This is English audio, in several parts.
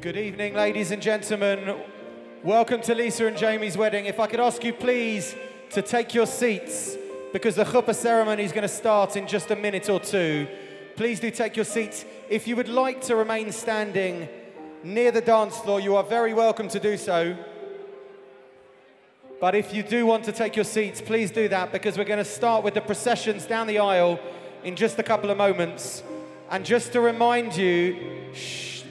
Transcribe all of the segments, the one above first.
Good evening, ladies and gentlemen. Welcome to Lisa and Jamie's wedding. If I could ask you please to take your seats, because the chuppah ceremony is going to start in just a minute or two. Please do take your seats. If you would like to remain standing near the dance floor, you are very welcome to do so. But if you do want to take your seats, please do that, because we're going to start with the processions down the aisle in just a couple of moments. And just to remind you,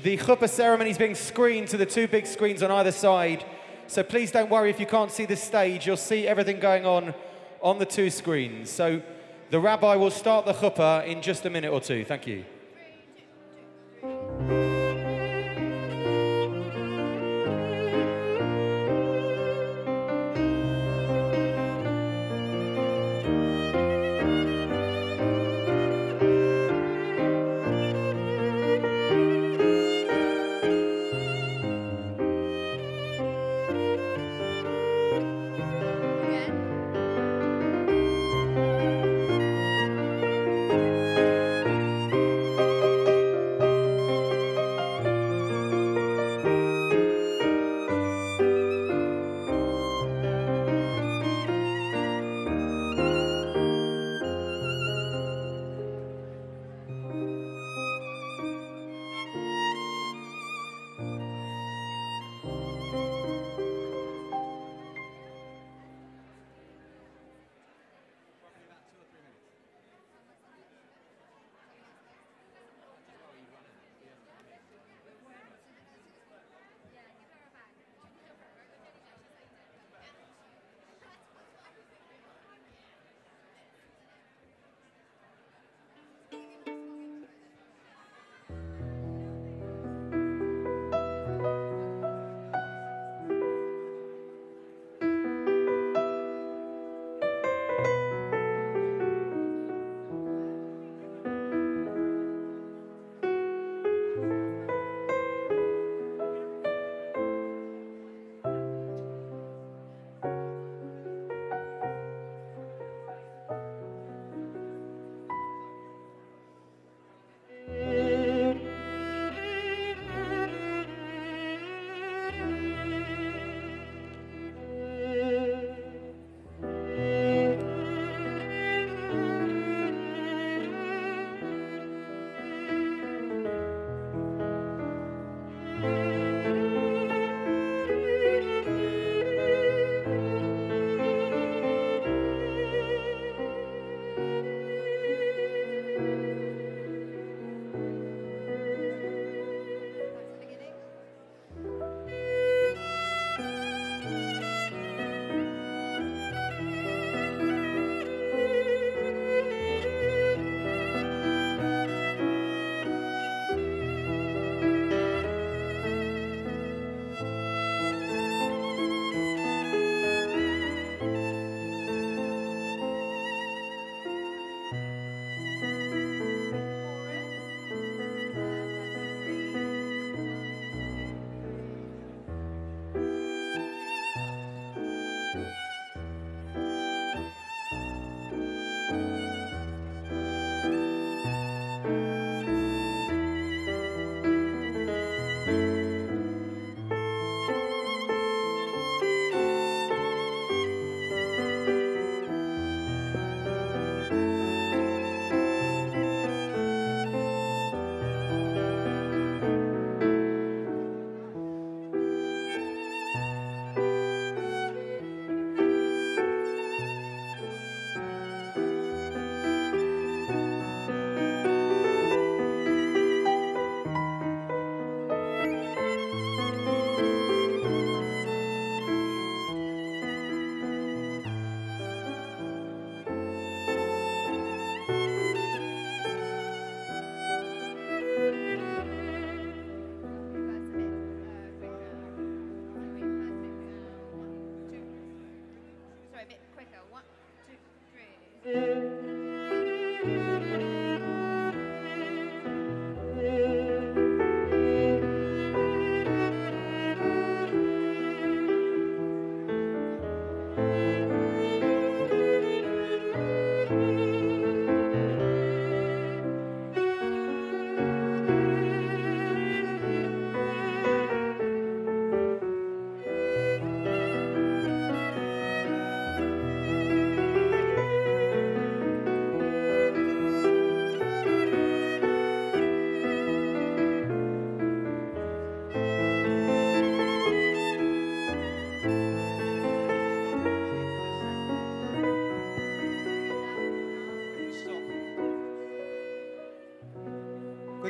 the chuppah ceremony is being screened to the two big screens on either side. So please don't worry if you can't see the stage. You'll see everything going on the two screens. So the rabbi will start the chuppah in just a minute or two. Thank you.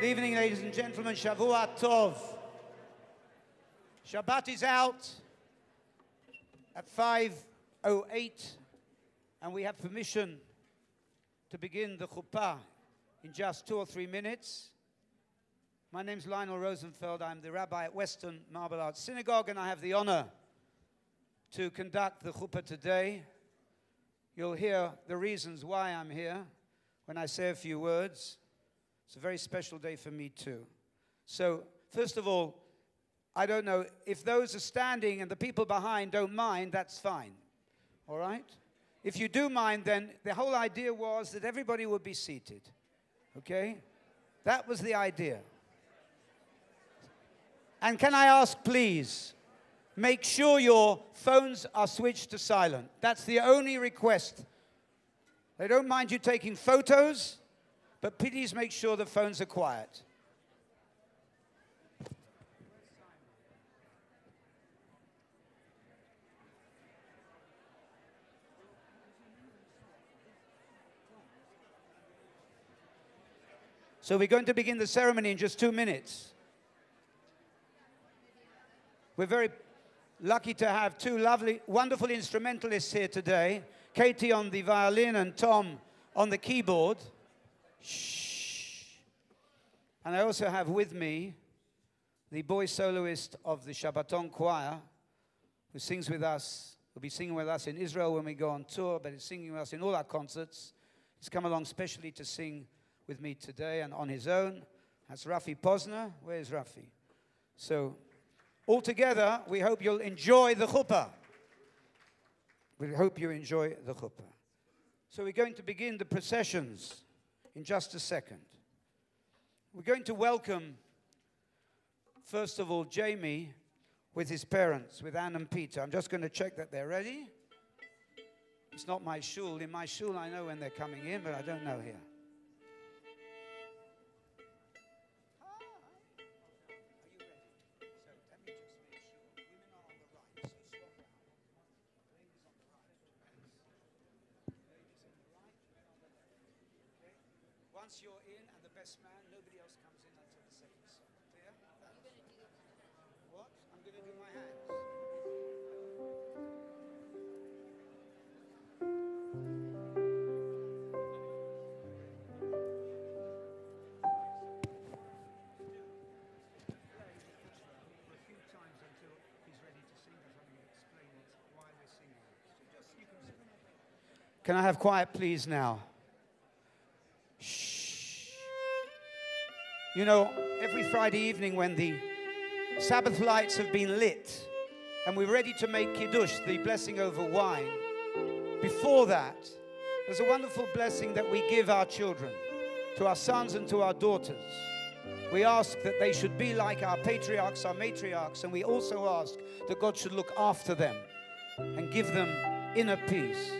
Good evening, ladies and gentlemen. Shavua Tov. Shabbat is out at 5:08, and we have permission to begin the chuppah in just 2 or 3 minutes. My name's Lionel Rosenfeld. I'm the rabbi at Western Marble Arts Synagogue, and I have the honor to conduct the chuppah today. You'll hear the reasons why I'm here when I say a few words. It's a very special day for me too. So, first of all, I don't know, if those are standing and the people behind don't mind, that's fine. All right? If you do mind, then the whole idea was that everybody would be seated. Okay? That was the idea. And can I ask, please, make sure your phones are switched to silent. That's the only request. They don't mind you taking photos, but please make sure the phones are quiet. So we're going to begin the ceremony in just 2 minutes. We're very lucky to have two lovely, wonderful instrumentalists here today. Katie on the violin and Tom on the keyboard. Shh. And I also have with me the boy soloist of the Shabbaton choir, who sings with us, will be singing with us in Israel when we go on tour, but he's singing with us in all our concerts. He's come along specially to sing with me today and on his own. That's Rafi Posner. Where's Rafi? So, all together, we hope you'll enjoy the chuppah. We hope you enjoy the chuppah. So we're going to begin the processions in just a second. We're going to welcome, first of all, Jamie with his parents, with Anne and Peter. I'm just going to check that they're ready. It's not my shul. In my shul, I know when they're coming in, but I don't know here. Once you're in and the best man, nobody else comes in until the second song. Clear? What? I'm going to do my hands. For a few times until he's ready to sing, because I'm going to explain it while we're singing. So just, you can I have quiet, please, now? Shh. You know, every Friday evening when the Sabbath lights have been lit and we're ready to make Kiddush, the blessing over wine, before that, there's a wonderful blessing that we give our children, to our sons and to our daughters. We ask that they should be like our patriarchs, our matriarchs, and we also ask that God should look after them and give them inner peace.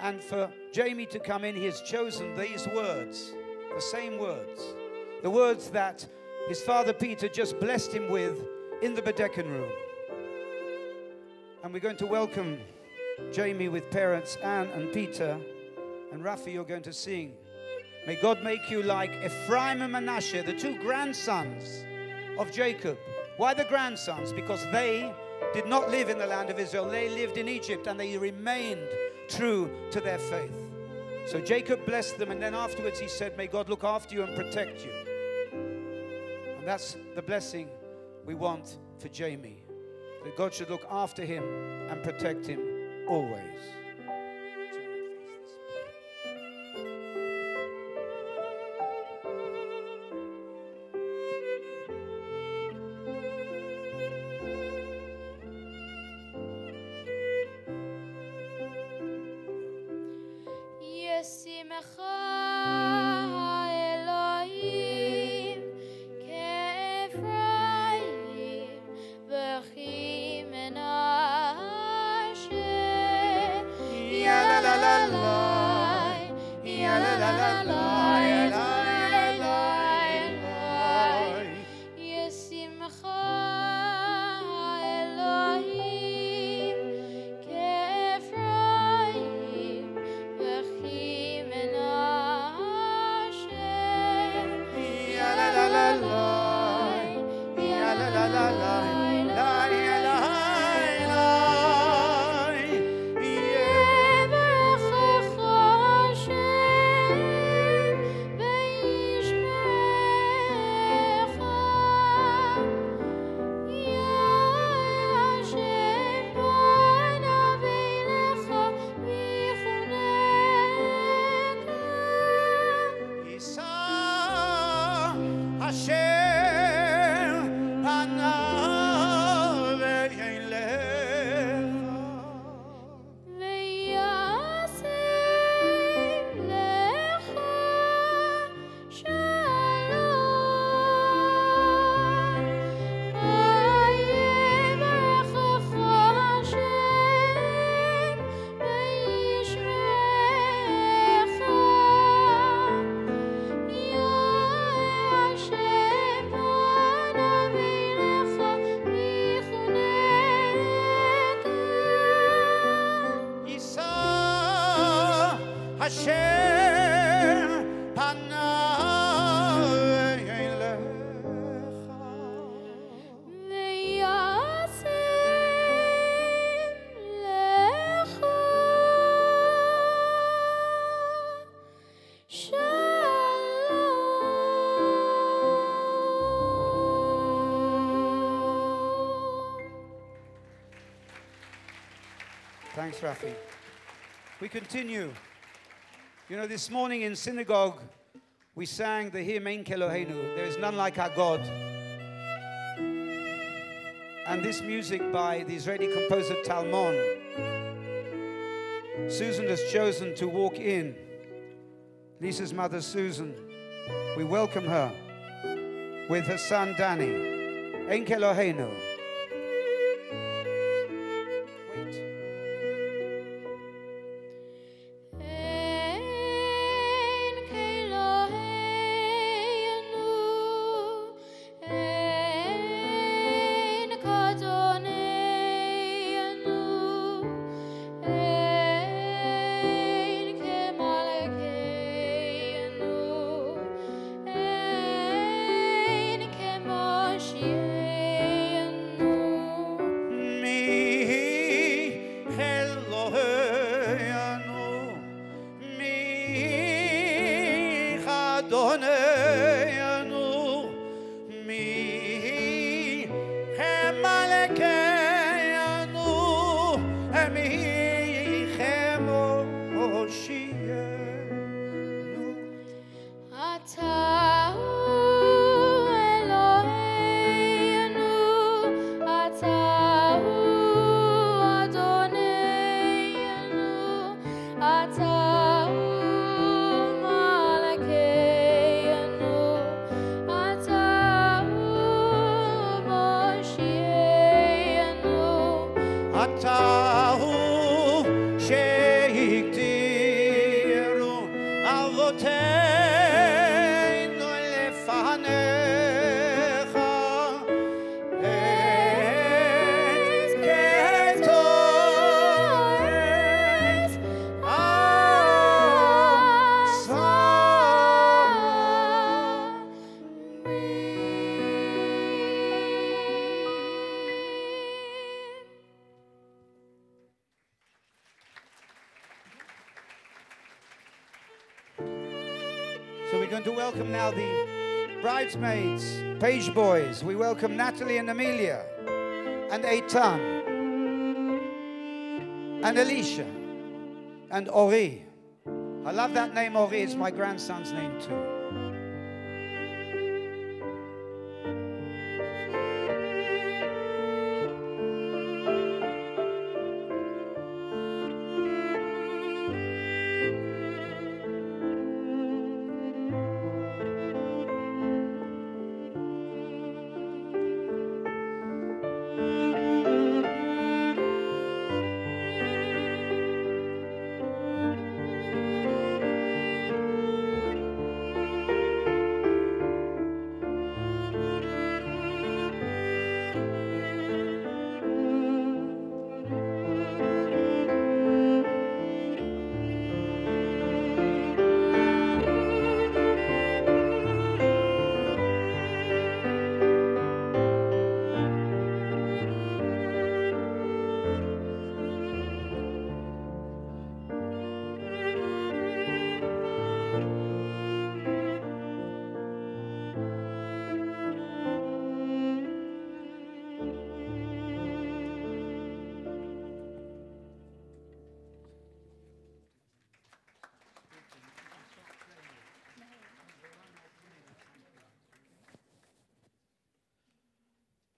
And for Jamie to come in, he has chosen these words, the same words, the words that his father Peter just blessed him with in the Bedekin room. And we're going to welcome Jamie with parents Anne and Peter, and Rafi, you're going to sing. May God make you like Ephraim and Manasseh, the two grandsons of Jacob. Why the grandsons? Because they did not live in the land of Israel. They lived in Egypt and they remained true to their faith. So Jacob blessed them, and then afterwards he said, may God look after you and protect you. And that's the blessing we want for Jamie, that God should look after him and protect him always. Keefraim, v'chim enah. Thanks, Rafi. We continue. You know, this morning in synagogue, we sang the hymn Ein Keloheinu, there is none like our God. And this music by the Israeli composer Talmon, Susan has chosen to walk in. Lisa's mother, Susan, we welcome her with her son, Danny. Ein Keloheinu. So we're going to welcome now the bridesmaids, page boys. We welcome Natalie and Amelia, and Eitan, and Alicia, and Ori. I love that name, Ori. It's my grandson's name too.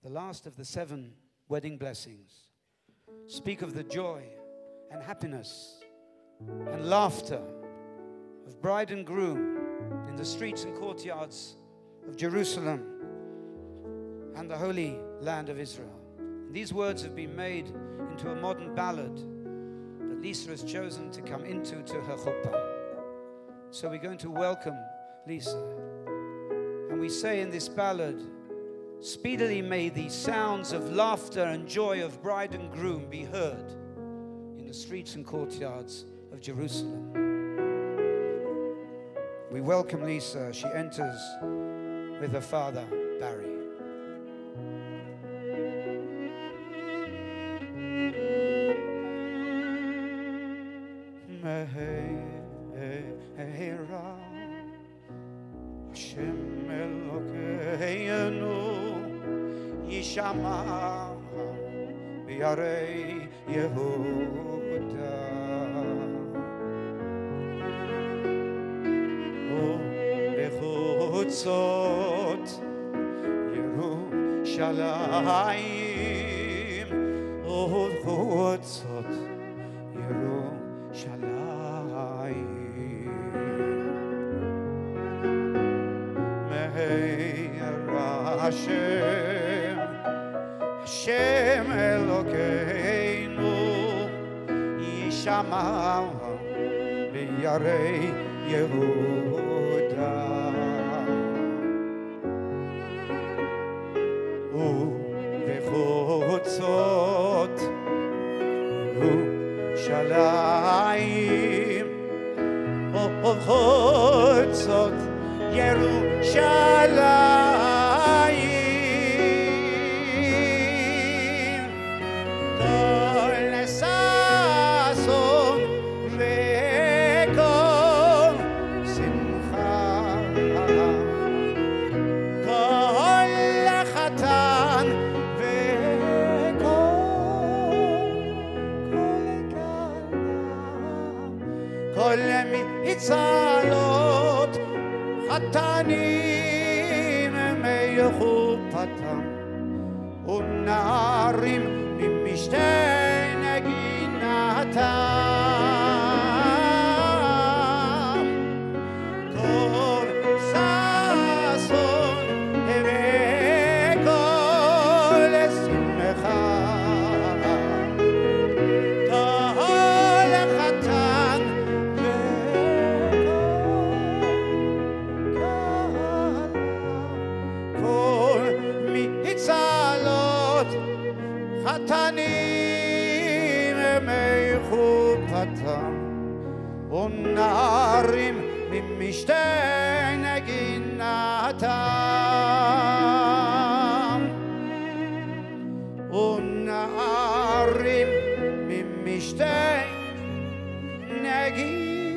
The last of the 7 wedding blessings speak of the joy and happiness and laughter of bride and groom in the streets and courtyards of Jerusalem and the holy land of Israel. These words have been made into a modern ballad that Lisa has chosen to come into her chuppah. So we're going to welcome Lisa. And we say in this ballad, speedily may the sounds of laughter and joy of bride and groom be heard in the streets and courtyards of Jerusalem. We welcome Lisa. She enters with her father, Barry. בירי יהודה. ובחוצות ירושלים, ובחוצות ירושלים, מהר השם, השם אלוקינו, יישמע בירי יהודה. ובחוצות ירושלים, ובחוצות ירושלים, כל ששון וכל שמחה, כל חתן כל מצלות חתנים מחופתם, ונערים ממשתה נגינתם, כל ששון וכל שמחה, כל חתן מצלות חתנים מחופתם, ונערים ממשתה נגינתם, ונערים ממשתה נגינתם.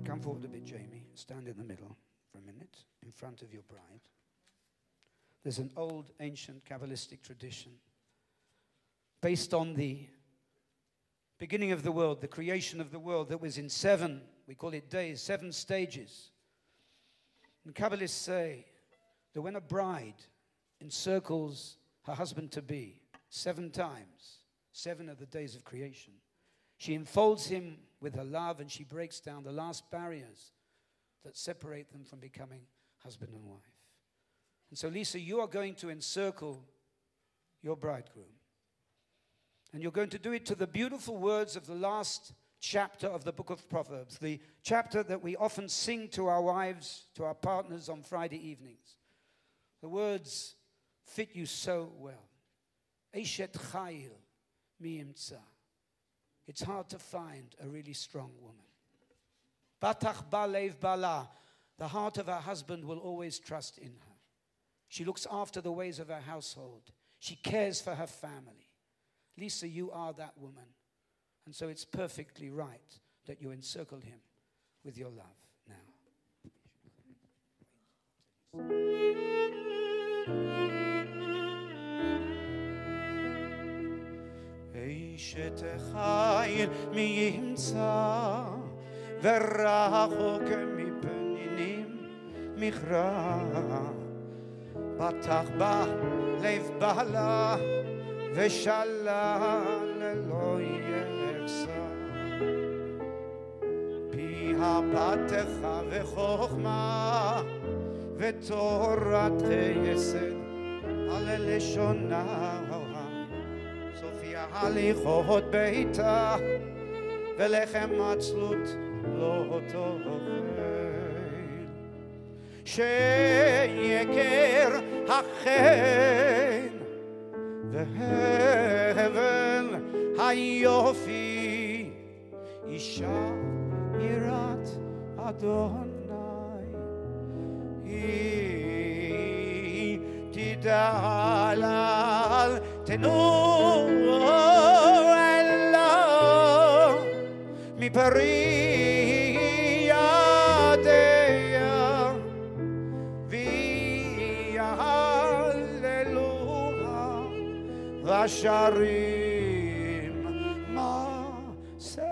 Come forward a bit, Jamie. Stand in the middle for a minute, in front of your bride. There's an old, ancient Kabbalistic tradition based on the beginning of the world, the creation of the world, that was in 7, we call it days, 7 stages. And Kabbalists say that when a bride encircles her husband-to-be 7 times, 7 are the days of creation, she enfolds him with her love, and she breaks down the last barriers that separate them from becoming husband and wife. And so, Lisa, you are going to encircle your bridegroom. And you're going to do it to the beautiful words of the last chapter of the book of Proverbs, the chapter that we often sing to our wives, to our partners on Friday evenings. The words fit you so well. Eshet chayil mi imtza. It's hard to find a really strong woman. Batach balev bala. The heart of her husband will always trust in her. She looks after the ways of her household. She cares for her family. Lisa, you are that woman. And so it's perfectly right that you encircle him with your love now. אשת חיל מי ימצא ורחוק מפנינים מכרע פתח בה לב בעלה ושלל ללא יחסה פיה בתך וחוכמה ותורת חסד על לשונה הליכות ביתה ולחם עצלות לא תאכל שיקר החן והבל היופי אישה יראת אדוני היא תדלל תנור אלוהי peri yadea vi alleluia vasharim ma'aseh.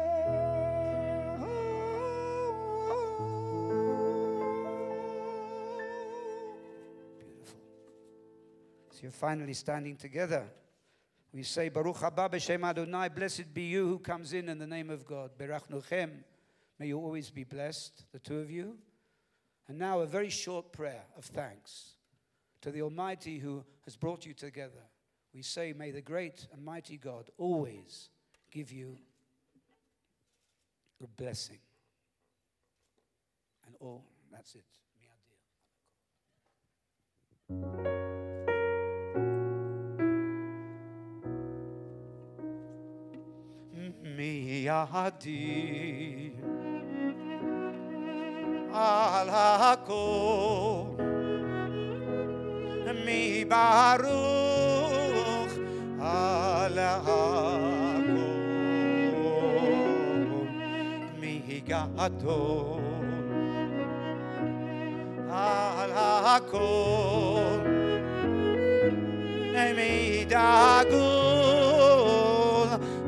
Beautiful. So you're finally standing together. We say, Baruch haba b'shem Adonai, blessed be you who comes in the name of God. Berachnuchem, may you always be blessed, the two of you. And now a very short prayer of thanks to the Almighty who has brought you together. We say, may the great and mighty God always give you a blessing. And all, that's it. Miyadi al hakol mi baruch al hakol mi gadol al hakol mi dagul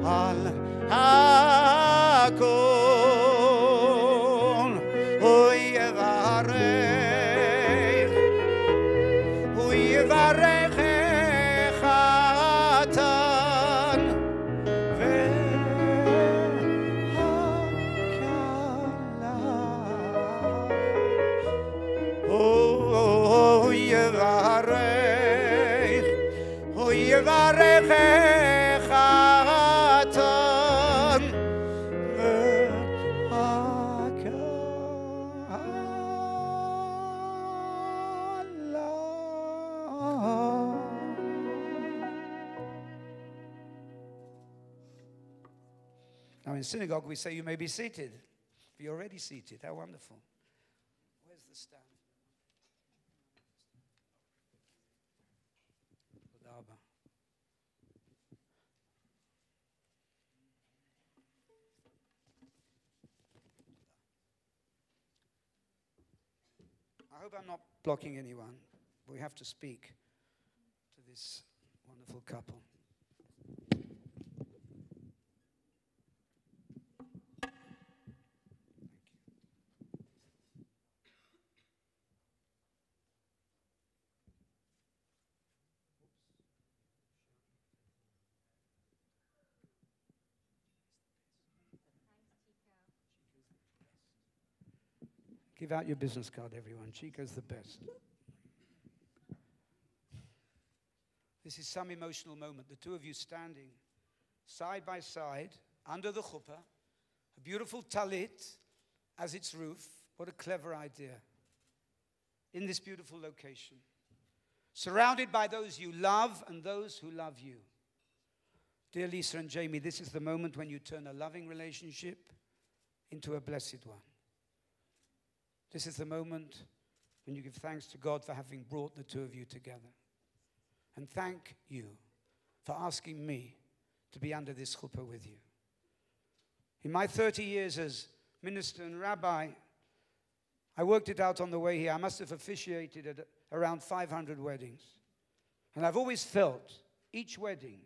al hakol uyevarech echatan v'hakala uyevarech echatan. Now in synagogue we say you may be seated. But you're already seated. How wonderful. Where's the stand? I hope I'm not blocking anyone. We have to speak to this wonderful couple. Give out your business card, everyone. Chico's the best. This is some emotional moment. The two of you standing side by side under the chuppah, a beautiful talit as its roof. What a clever idea. In this beautiful location. Surrounded by those you love and those who love you. Dear Lisa and Jamie, this is the moment when you turn a loving relationship into a blessed one. This is the moment when you give thanks to God for having brought the two of you together. And thank you for asking me to be under this chuppah with you. In my 30 years as minister and rabbi, I worked it out on the way here. I must have officiated at around 500 weddings. And I've always felt each wedding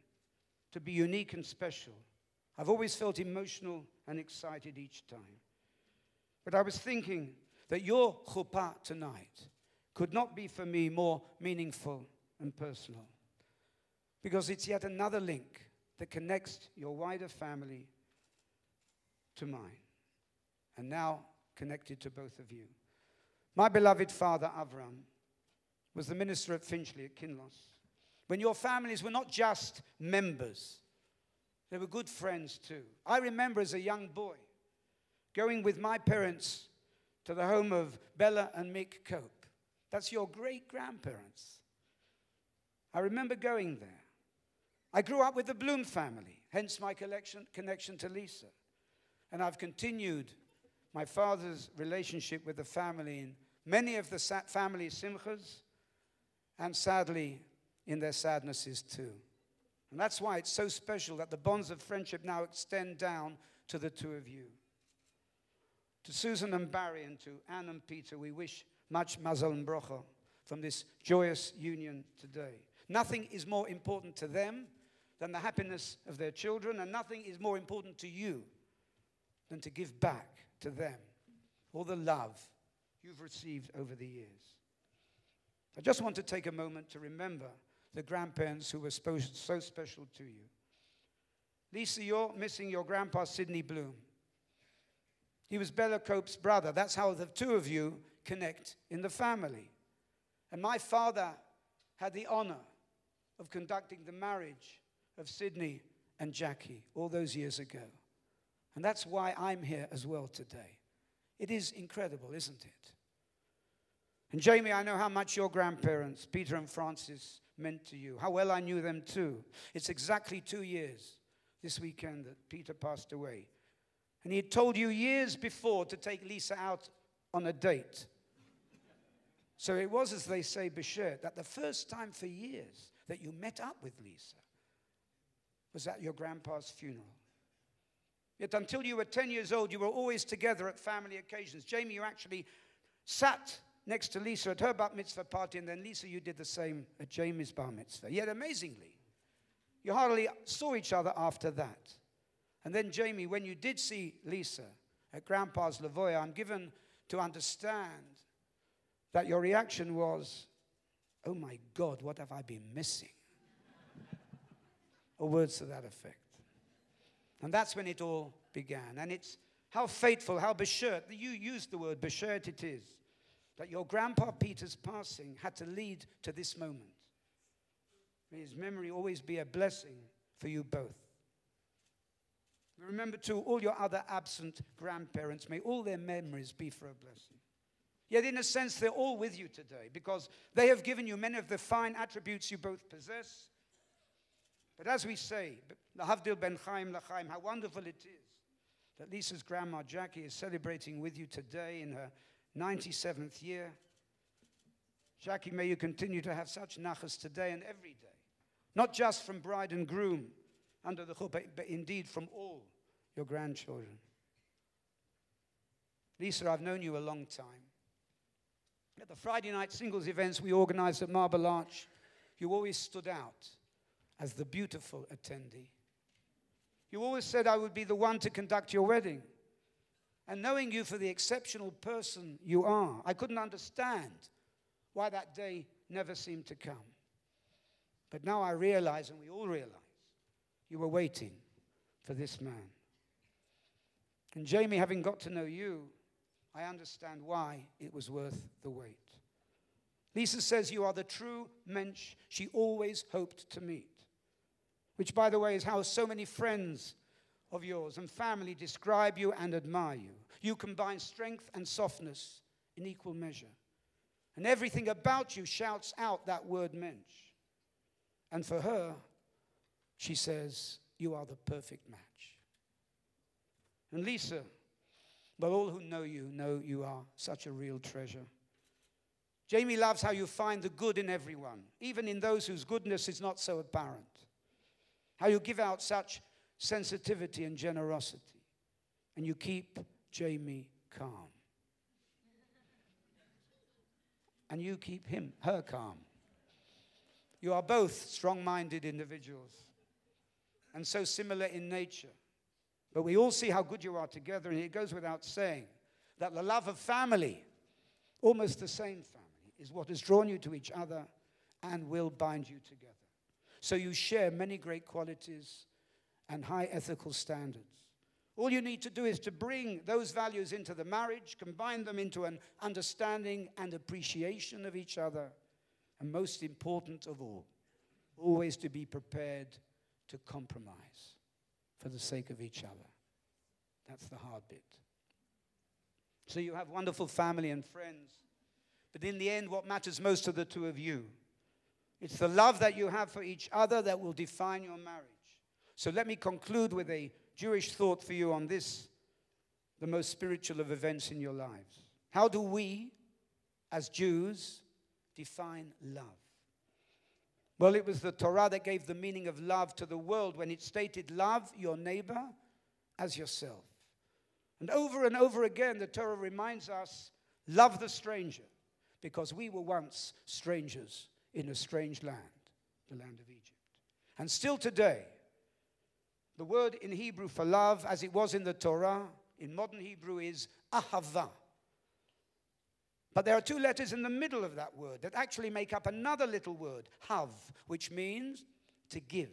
to be unique and special. I've always felt emotional and excited each time. But I was thinking that your chuppah tonight could not be for me more meaningful and personal. Because it's yet another link that connects your wider family to mine. And now connected to both of you. My beloved father, Avram, was the minister at Finchley at Kinloss. When your families were not just members, they were good friends too. I remember as a young boy going with my parents to the home of Bella and Mick Cope. That's your great-grandparents. I remember going there. I grew up with the Bloom family, hence my connection to Lisa. And I've continued my father's relationship with the family in many of the family simchas, and sadly, in their sadnesses too. And that's why it's so special that the bonds of friendship now extend down to the two of you. To Susan and Barry and to Anne and Peter, we wish much mazal and brocha from this joyous union today. Nothing is more important to them than the happiness of their children, and nothing is more important to you than to give back to them all the love you've received over the years. I just want to take a moment to remember the grandparents who were so special to you. Lisa, you're missing your grandpa, Sidney Bloom. He was Bella Cope's brother. That's how the two of you connect in the family. And my father had the honor of conducting the marriage of Sidney and Jackie all those years ago. And that's why I'm here as well today. It is incredible, isn't it? And Jamie, I know how much your grandparents, Peter and Francis, meant to you. How well I knew them too. It's exactly 2 years this weekend that Peter passed away. And he had told you years before to take Lisa out on a date. So it was, as they say, B'Sher, that the first time for years that you met up with Lisa was at your grandpa's funeral. Yet until you were 10 years old, you were always together at family occasions. Jamie, you actually sat next to Lisa at her bar mitzvah party, and then Lisa, you did the same at Jamie's bar mitzvah. Yet amazingly, you hardly saw each other after that. And then Jamie, when you did see Lisa at Grandpa's Lavoya, I'm given to understand that your reaction was, oh my God, what have I been missing? Or words to that effect. And that's when it all began. And it's how fateful, how beshert, you used the word beshert it is, that your grandpa Peter's passing had to lead to this moment. May his memory always be a blessing for you both. Remember too, all your other absent grandparents, may all their memories be for a blessing. Yet in a sense, they're all with you today because they have given you many of the fine attributes you both possess. But as we say, Lahavdil ben Chaim Lachaim, how wonderful it is that Lisa's grandma Jackie is celebrating with you today in her 97th year. Jackie, may you continue to have such nachas today and every day. Not just from bride and groom under the chuppah, but indeed from all your grandchildren. Lisa, I've known you a long time. At the Friday night singles events we organized at Marble Arch, you always stood out as the beautiful attendee. You always said I would be the one to conduct your wedding. And knowing you for the exceptional person you are, I couldn't understand why that day never seemed to come. But now I realize, and we all realize, you were waiting for this man. And Jamie, having got to know you, I understand why it was worth the wait. Lisa says you are the true mensch she always hoped to meet. Which, by the way, is how so many friends of yours and family describe you and admire you. You combine strength and softness in equal measure. And everything about you shouts out that word mensch. And for her, she says, you are the perfect match. And Lisa, but all who know you are such a real treasure. Jamie loves how you find the good in everyone, even in those whose goodness is not so apparent. How you give out such sensitivity and generosity. And you keep Jamie calm. And you keep her calm. You are both strong-minded individuals. And so similar in nature. But we all see how good you are together. And it goes without saying that the love of family, almost the same family, is what has drawn you to each other and will bind you together. So you share many great qualities and high ethical standards. All you need to do is to bring those values into the marriage, combine them into an understanding and appreciation of each other, and most important of all, always to be prepared to compromise for the sake of each other. That's the hard bit. So you have wonderful family and friends, but in the end, what matters most to the two of you, it's the love that you have for each other that will define your marriage. So let me conclude with a Jewish thought for you on this, the most spiritual of events in your lives. How do we, as Jews, define love? Well, it was the Torah that gave the meaning of love to the world when it stated, love your neighbor as yourself. And over again, the Torah reminds us, love the stranger, because we were once strangers in a strange land, the land of Egypt. And still today, the word in Hebrew for love, as it was in the Torah, in modern Hebrew is ahava. But there are two letters in the middle of that word that actually make up another little word, hav, which means to give.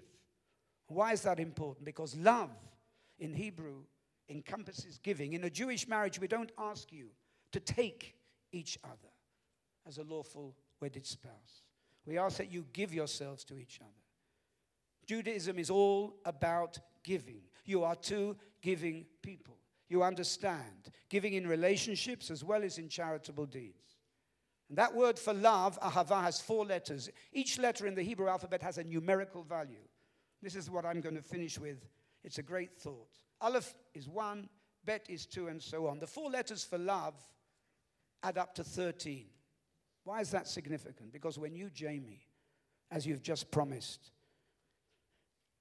Why is that important? Because love in Hebrew encompasses giving. In a Jewish marriage, we don't ask you to take each other as a lawful wedded spouse. We ask that you give yourselves to each other. Judaism is all about giving. You are two giving people. You understand, giving in relationships as well as in charitable deeds. And that word for love, ahava, has 4 letters. Each letter in the Hebrew alphabet has a numerical value. This is what I'm going to finish with. It's a great thought. Aleph is 1, Bet is 2, and so on. The 4 letters for love add up to 13. Why is that significant? Because when you, Jamie, as you've just promised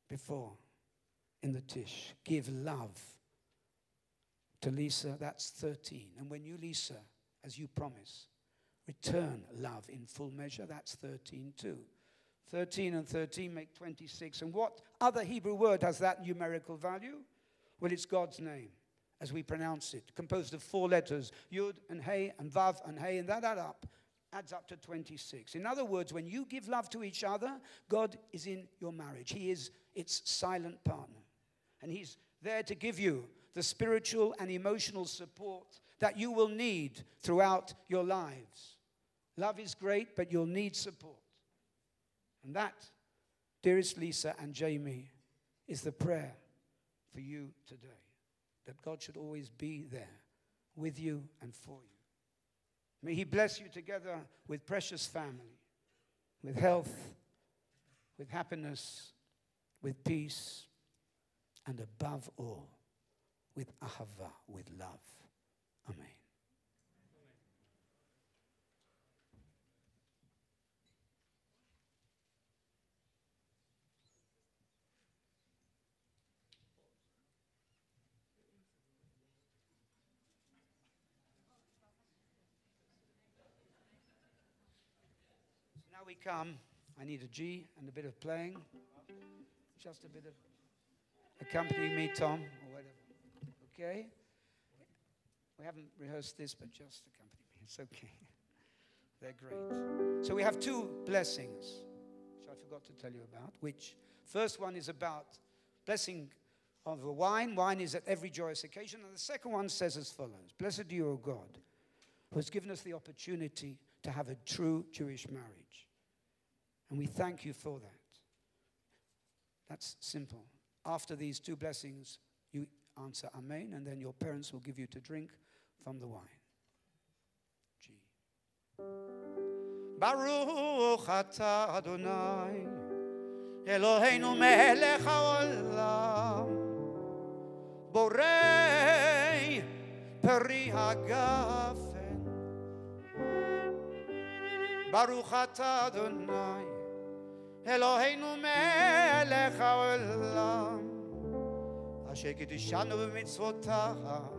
before in the Tish, give love to Lisa, that's 13. And when you, Lisa, as you promise, return love in full measure, that's 13 too. 13 and 13 make 26. And what other Hebrew word has that numerical value? Well, it's God's name, as we pronounce it, composed of 4 letters, Yud and Hey and Vav and Hey, and that adds up to 26. In other words, when you give love to each other, God is in your marriage. He is its silent partner. And He's there to give you the spiritual and emotional support that you will need throughout your lives. Love is great, but you'll need support. And that, dearest Lisa and Jamie, is the prayer for you today. That God should always be there with you and for you. May He bless you together with precious family, with health, with happiness, with peace, and above all, with ahava, with love. Amen. Now we come. I need a G and a bit of playing. Just a bit of accompany me, Tom, or whatever. Okay? We haven't rehearsed this, but just accompany me. It's okay. They're great. So we have 2 blessings, which I forgot to tell you about, which first one is about blessing of the wine. Wine is at every joyous occasion. And the second one says as follows: Blessed are you, O God, who has given us the opportunity to have a true Jewish marriage. And we thank you for that. That's simple. After these 2 blessings, you answer Amen, and then your parents will give you to drink from the wine. G. Baruch atah Adonai, Eloheinu melech haolam, borei peri hagafen. Baruch atah Adonai, Eloheinu melech haolam, asher kiddushanu b'mitzvotav,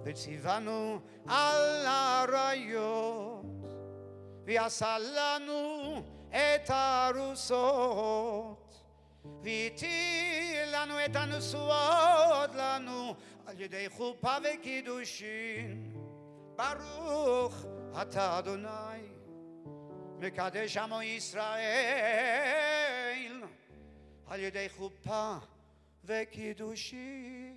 v'tzivanu al arayot, v'asa lanu et arusot, v'hitil lanu et hanusuot lanu al yedei chuppah v'kiddushin. Baruch atah Adonai, Mekadesh Amo Yisrael, al yedei chuppah v'kiddushin.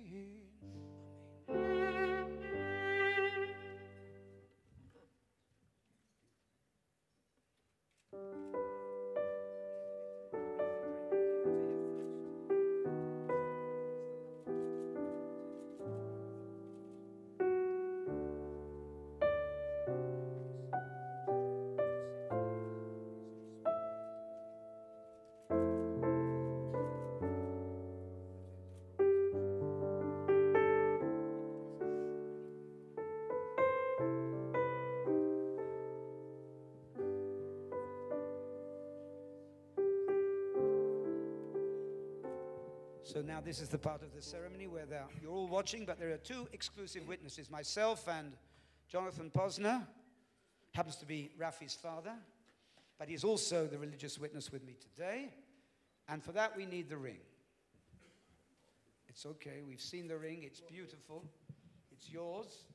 So now this is the part of the ceremony where you're all watching, but there are two exclusive witnesses, myself and Jonathan Posner. Happens to be Rafi's father, but he's also the religious witness with me today. And for that we need the ring. It's okay, we've seen the ring, it's beautiful. It's yours.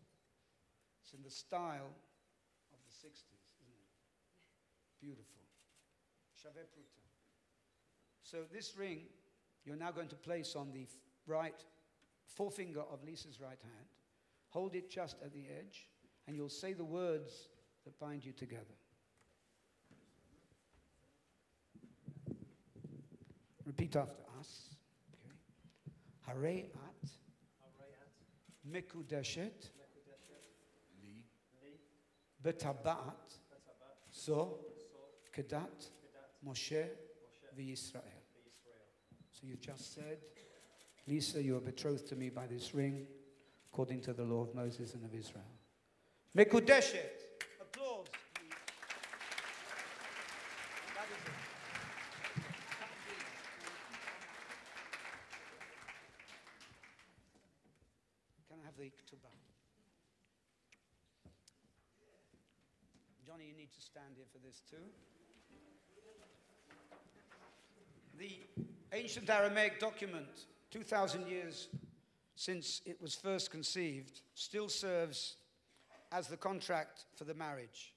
It's in the style of the 60s, isn't it? Beautiful. Shaveh Pruta. So this ring, you're now going to place on the right forefinger of Lisa's right hand. Hold it just at the edge, and you'll say the words that bind you together. Repeat after us. Okay. Harei at mekudeshet betabat so kedat Moshe v'Yisrael. So you've just said, Lisa, you are betrothed to me by this ring, according to the law of Moses and of Israel. Mekudeshet. Applause, please. That is it. Can I have the Ketubah? Johnny, you need to stand here for this too. The ancient Aramaic document, 2,000 years since it was first conceived, still serves as the contract for the marriage.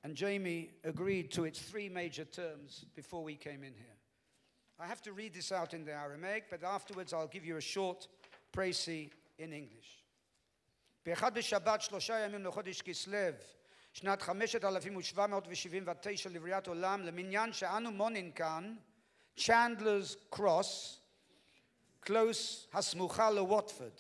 And Jamie agreed to its 3 major terms before we came in here. I have to read this out in the Aramaic, but afterwards I'll give you a short précis in English. באחד בשבת 3 ימים לחודש כסלו, שנת 5779 לבריאת עולם, למניין שאנו מונים כאן, Chandler's Cross, close הסמוכה לווטפורד.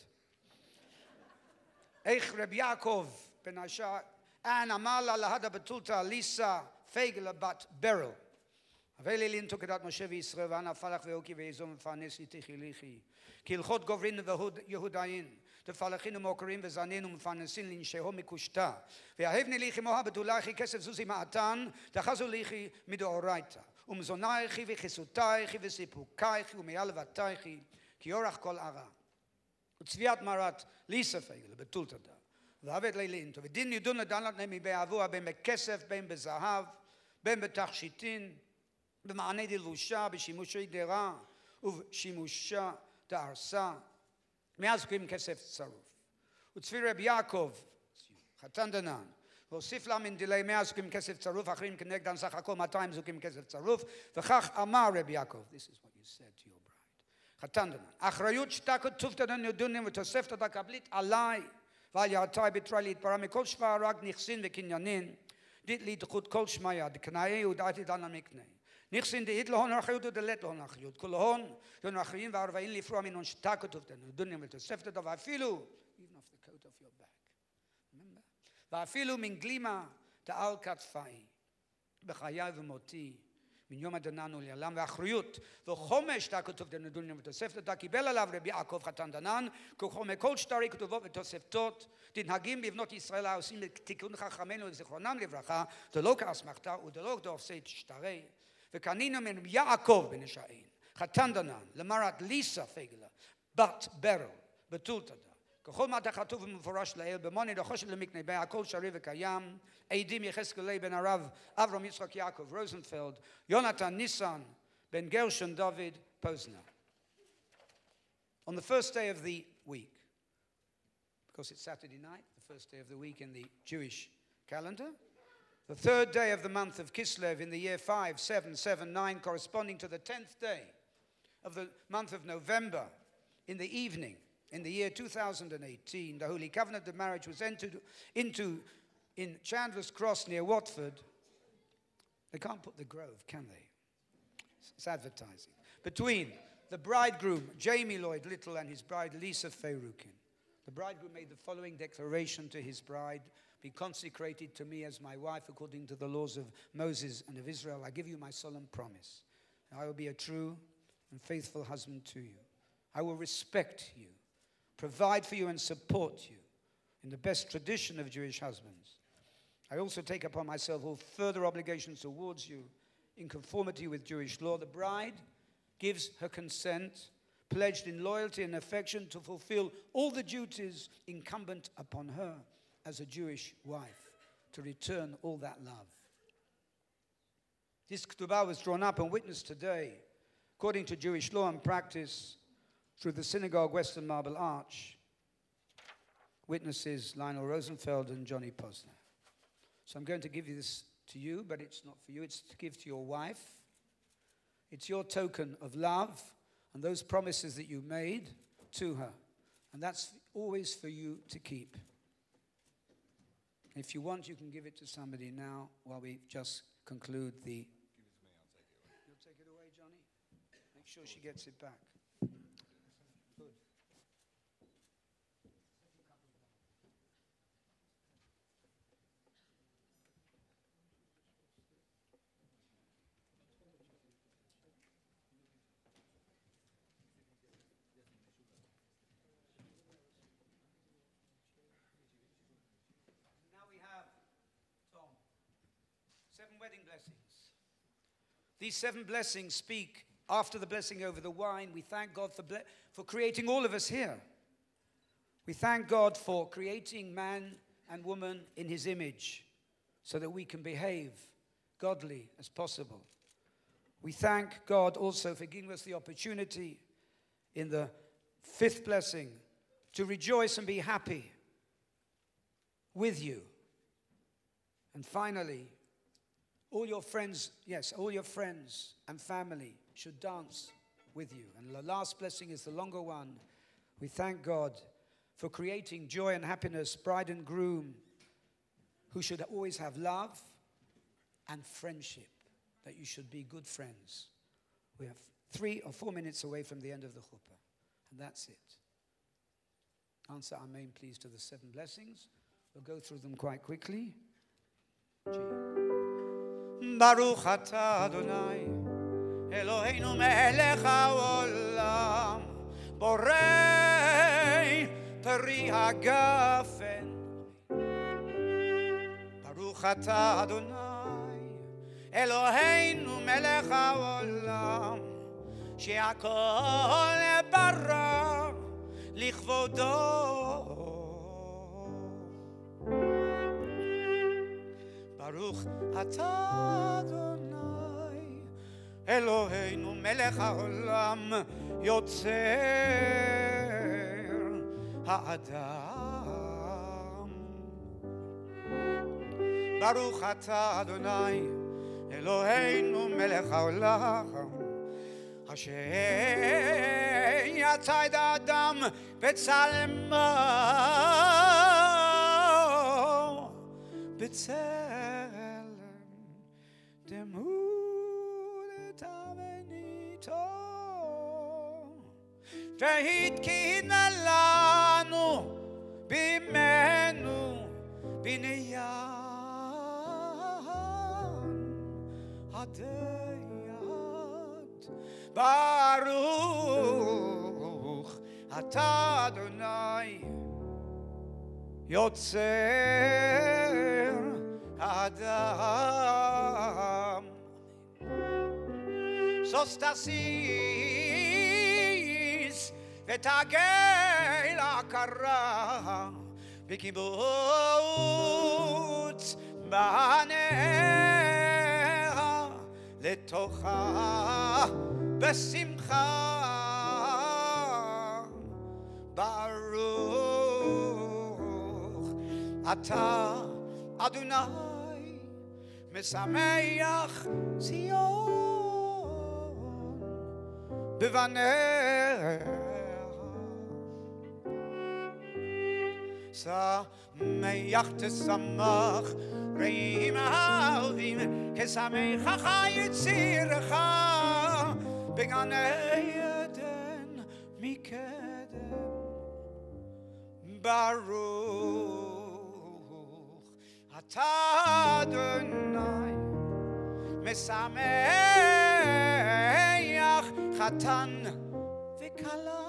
איך רב יעקב בן אשה, אמר לה להדה בתולתה ליסה פייגלה בת ברל. אבל אלין תוקדת משה וישראל, ואנה פלח ואוקי ואיזום ופרנס איתי חיליכי. כי הלכות גוברין ויהודאין, תפלחין ומוקרים וזנין ומפרנסין לנשהו מקושתה. ואהבני ליכי מוה בתולכי כסף זוזי מעתן, תחזו ליכי מדאורייתא. ומזונייכי וכיסותייכי וסיפוקייכי ומעל לבתייכי, כי אורח כל ערה. וצביעת מרת ליסה פייגלה בתולתה דה. ועבד לילינתו, ודין ידון לדן לתנמי בעבוע, בין בכסף, בין בזהב, בין בתכשיטין, במענה דלבושה, בשימושי דירה, ובשימושה דארסה, מאז קוראים כסף צרוף. וצבי רב יעקב, חתן דנן, והוסיף לה מן דילי 100 זוקים כסף צרוף, אחרים כנגדן סך הכל 200 זוקים כסף צרוף, וכך אמר רב יעקב, this is what you said to your bride, חתן דנן, אחריות שתה כתוב תדון ידונים ותוספת את הקבלית עליי, ועל יעתי בתרה להתפרה מכל שווה רק נכסין וקניינין, דית להתחות כל שמיה, דקנאי ודעתי דן המקנה. נכסין דהית להון אחריות ודלת להון אחריות. כל הון יון אחריים והרבעים לפרוע מנון שתה כתוב תדונים ותוספת את ואפילו, even off the coat of your back. Remember? ואפילו מן גלימה תעל כתפי, בחיי ומותי, מן יום הדנן ולעולם, ואחריות, וחומש תא כתוב דנדונים ותוספת אותה, קיבל עליו רבי יעקב חתן דנן, כחומי כל שטרי כתובות ותוספתות, תנהגים בבנות ישראל העושים תיקון חכמינו וזיכרונם לברכה, דלא כאסמכתה ודלא דאופסי שטרי, וקנינו מן רבי יעקב בן ישעין, חתן דנן, למרת ליסה פייגלה, בת ברל, בתולתא דה. ככל מה כתוב ומפורש לעיל, במוני דחושת למקנה, בה הכל שרי וקיים, עדים יחזקאלי בן הרב, אברהם יצחק יעקב רוזנפלד, יונתן ניסן, בן גרשון דוד פוזנר. On the first day of the week, because it's Saturday night, the first day of the week in the Jewish calendar, the 3rd day of the month of Kislev in the year 5779, corresponding to the 10th day of the month of November, in the evening, in the year 2018, the Holy Covenant of marriage was entered into in Chandler's Cross near Watford. They can't put the Grove, can they? It's advertising. Between the bridegroom, Jamie Lloyd Little, and his bride, Lisa Faye Roukin. The bridegroom made the following declaration to his bride: be consecrated to me as my wife according to the laws of Moses and of Israel. I give you my solemn promise. I will be a true and faithful husband to you. I will respect you, provide for you and support you in the best tradition of Jewish husbands. I also take upon myself all further obligations towards you in conformity with Jewish law. The bride gives her consent, pledged in loyalty and affection to fulfill all the duties incumbent upon her as a Jewish wife, to return all that love. This Ketubah was drawn up and witnessed today, according to Jewish law and practice, through the synagogue Western Marble Arch. Witnesses Lionel Rosenfeld and Johnny Posner. So I'm going to give you this to you, but it's not for you. It's to give to your wife. It's your token of love and those promises that you made to her. And that's always for you to keep. If you want, you can give it to somebody now while we just conclude the... Give it to me, I'll take it away. You'll take it away, Johnny? Make sure she gets it back. Good. Now we have, Tom, 7 wedding blessings. These 7 blessings speak, after the blessing over the wine, we thank God for creating all of us here. We thank God for creating man and woman in his image so that we can behave godly as possible. We thank God also for giving us the opportunity in the 5th blessing to rejoice and be happy with you. And finally, all your friends and family should dance with you. And the last blessing is the longer one. We thank God for creating joy and happiness, bride and groom, who should always have love and friendship, that you should be good friends. We have 3 or 4 minutes away from the end of the chuppah, and that's it. Answer Amen, please, to the 7 blessings. We'll go through them quite quickly. Baruch atah Adonai, Eloheinu melech haolam, borei peri hagafen. Baruch atah Adonai, Eloheinu melech haolam, she'akol bara lichvodo. Baruch atah Adonai, Eloheinu melech haolam, yotzer ha'adam. Baruch atah Adonai, Eloheinu melech haolam, asher yatsa et ha'adam b'tzalmo, b'tzelem demut et avenito, והתקינה לנו בימינו בניין הדיית. ברוך אתה אדוני יוצר האדם. סוסטסיס ותגל הכרה בקיבוץ בניה לתוכה בשמחה. ברוך אתה אדוני משמח ציון בבניה. שמח תשמח רעים אהובים כשמחך יצירך בגני עדן מקדם. ברוך אתה אדוני משמח חתן וכלה.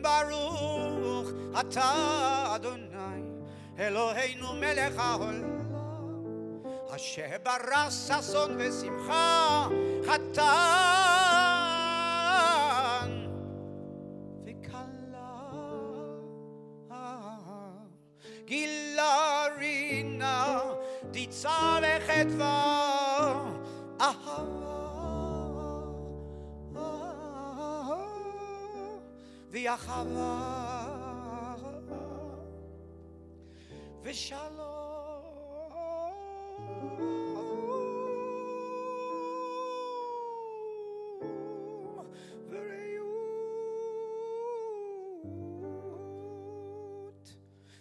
ברוך אתה אדוני אלוהינו מלך העולם אשר ברא ששון ושמחה חתן וכלה גילה רינה דיצה וחדווה אהבה ואחווה ושלום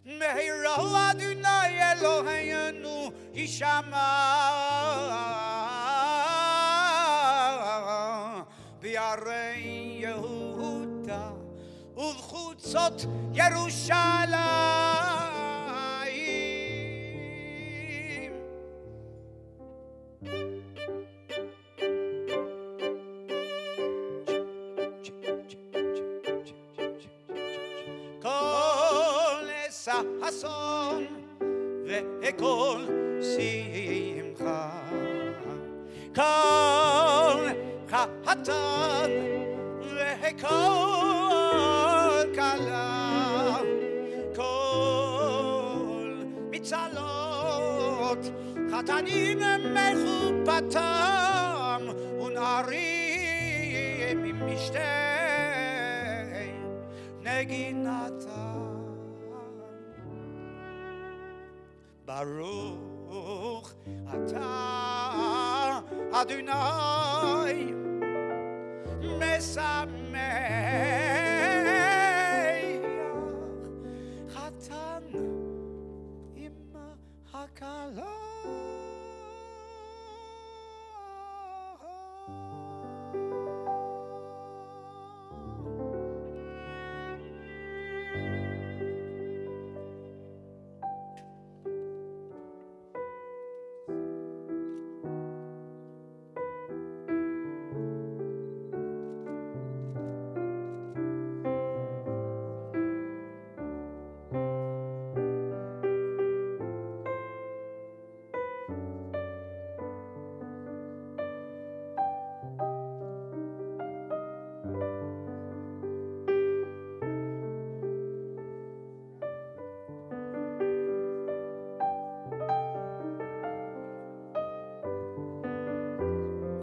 מהרה אדוני אלוהינו יישמע בערי יהודה ובחוצות ירושלים כל ששון וכל שמחה כל חתן וכל כלה כל מצלות חתנים מחופתם ונערים עם משתה נגינתם ברוך אתה אדוני משמח חתן עם הכלה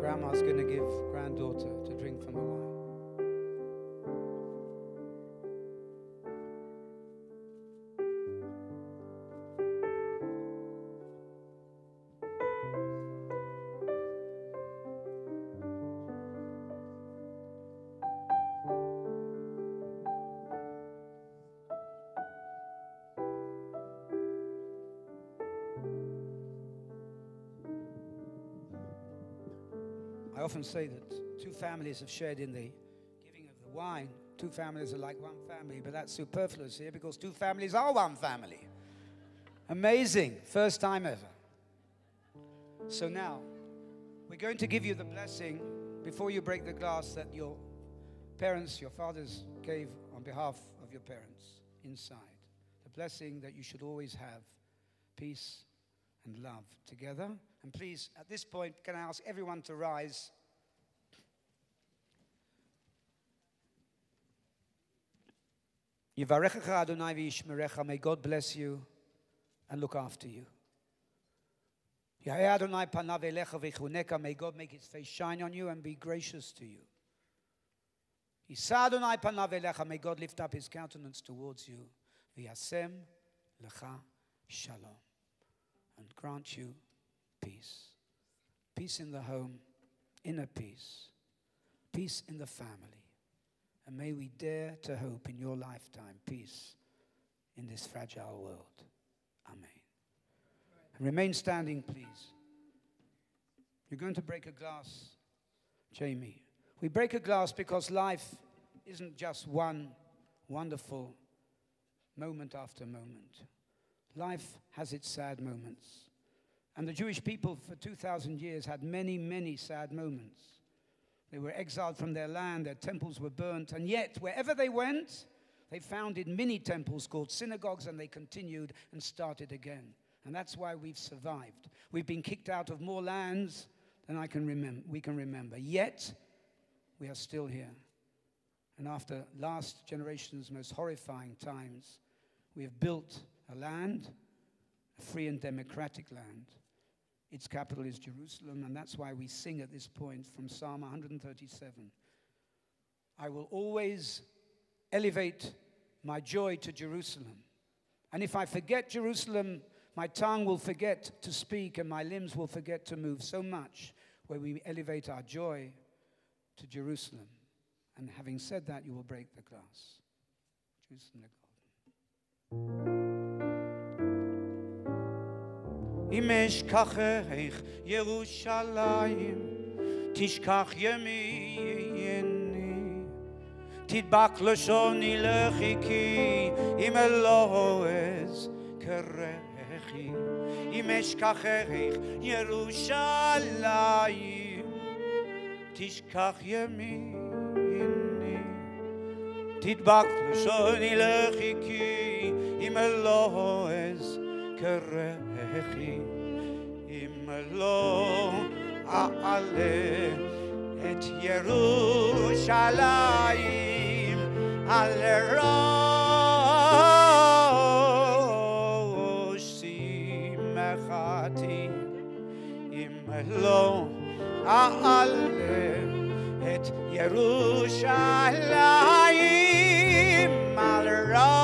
Grandma's going to give granddaughter to drink from the wine. I often say that two families have shared in the giving of the wine. Two families are like one family, but that's superfluous here because two families are one family. Amazing. First time ever. So now, we're going to give you the blessing before you break the glass that your parents, your fathers gave on behalf of your parents inside. The blessing that you should always have peace and love together. And please, at this point, can I ask everyone to rise? Yivarechecha Adonai v'yishmerecha. May God bless you and look after you. Yaheh Adonai panav elecha v'chuneka. May God make His face shine on you and be gracious to you. Yisa Adonai panav elecha. May God lift up His countenance towards you. V'yasem lecha shalom. And grant you peace. Peace in the home, inner peace. Peace in the family. And may we dare to hope in your lifetime peace in this fragile world. Amen. And remain standing, please. You're going to break a glass, Jamie. We break a glass because life isn't just one wonderful moment after moment. Life has its sad moments. And the Jewish people for 2,000 years had many, many sad moments. They were exiled from their land, their temples were burnt, and yet wherever they went, They founded mini temples called synagogues, and they continued and started again. And that's why we've survived. We've been kicked out of more lands than we can remember. Yet, we are still here. And after last generation's most horrifying times, we have built a land, a free and democratic land. Its capital is Jerusalem, and that's why we sing at this point from Psalm 137. I will always elevate my joy to Jerusalem. And if I forget Jerusalem, my tongue will forget to speak and my limbs will forget to move. So much where we elevate our joy to Jerusalem. And having said that, you will break the glass. Jerusalem the golden. Im eschkach Yerushalayim tishkach yemini tidbak lashoni lechiki im Elohes kerechi im eschkach Yerushalayim tishkach yemini tidbak lashoni lechiki im Elohes kerechi im lo a'ale et Yerushalayim ale rosh simchati im lo a'ale et Yerushalayim ale rosh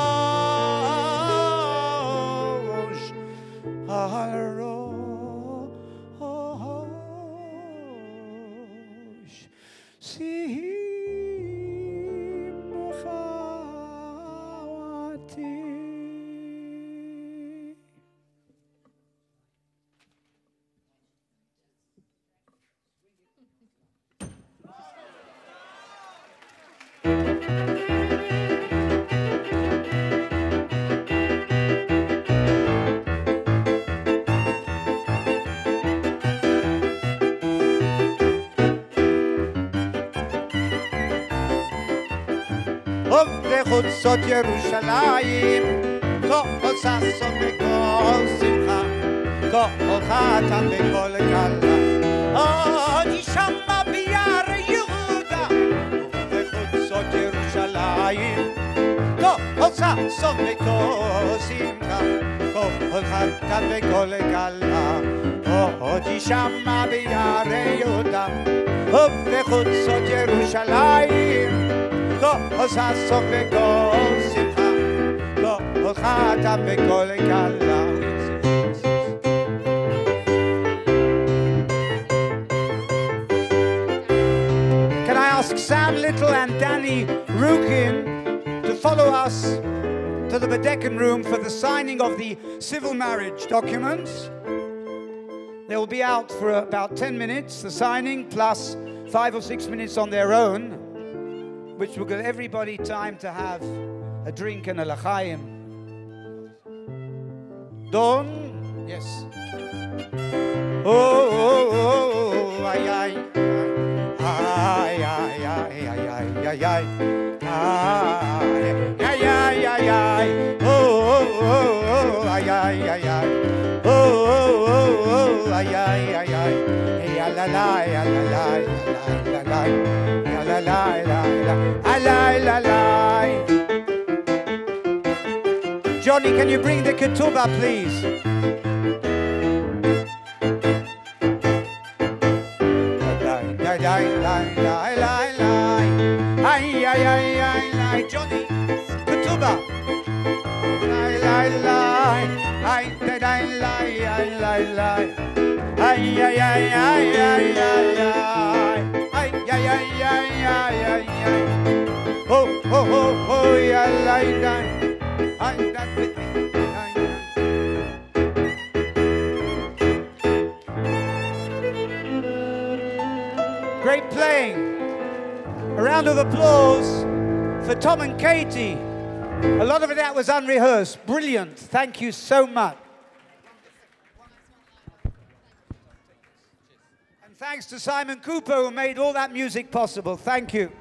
חוצות ירושלים, כל ששון וכל שמחה, כל חתן וכל כלה. עוד ישמע ביער יהודה, ובחוצות ירושלים, כל ששון וכל שמחה, כל חתן וכל כלה. עוד ישמע ביער יהודה, ובחוצות ירושלים, כל ששון וכל שמחה, כל חתן וכל כלה. Can I ask Sam Little and Danny Roukin to follow us to the Bedecken room for the signing of the civil marriage documents? They will be out for about 10 minutes, the signing, plus 5 or 6 minutes on their own, which will give everybody time to have a drink and a l'chaim. Don? Yes. Oh, oh, oh, ay, ay, ay, ay, ay, ay, ay, ay, ay, ay, ay, ay, ay, oh, oh, oh, ay, ay, ay, ay, oh, oh, oh, ay, ay, ay, ay, ay, la, la, la, la, la, la, la, la, la, la. Johnny, can you bring the Ketubah, please? Johnny, Ketubah. Oh, oh, oh, oh, yeah, like that. I'm that with me. Great playing. A round of applause for Tom and Katie. A lot of that was unrehearsed. Brilliant. Thank you so much. And thanks to Simon Cooper, who made all that music possible. Thank you.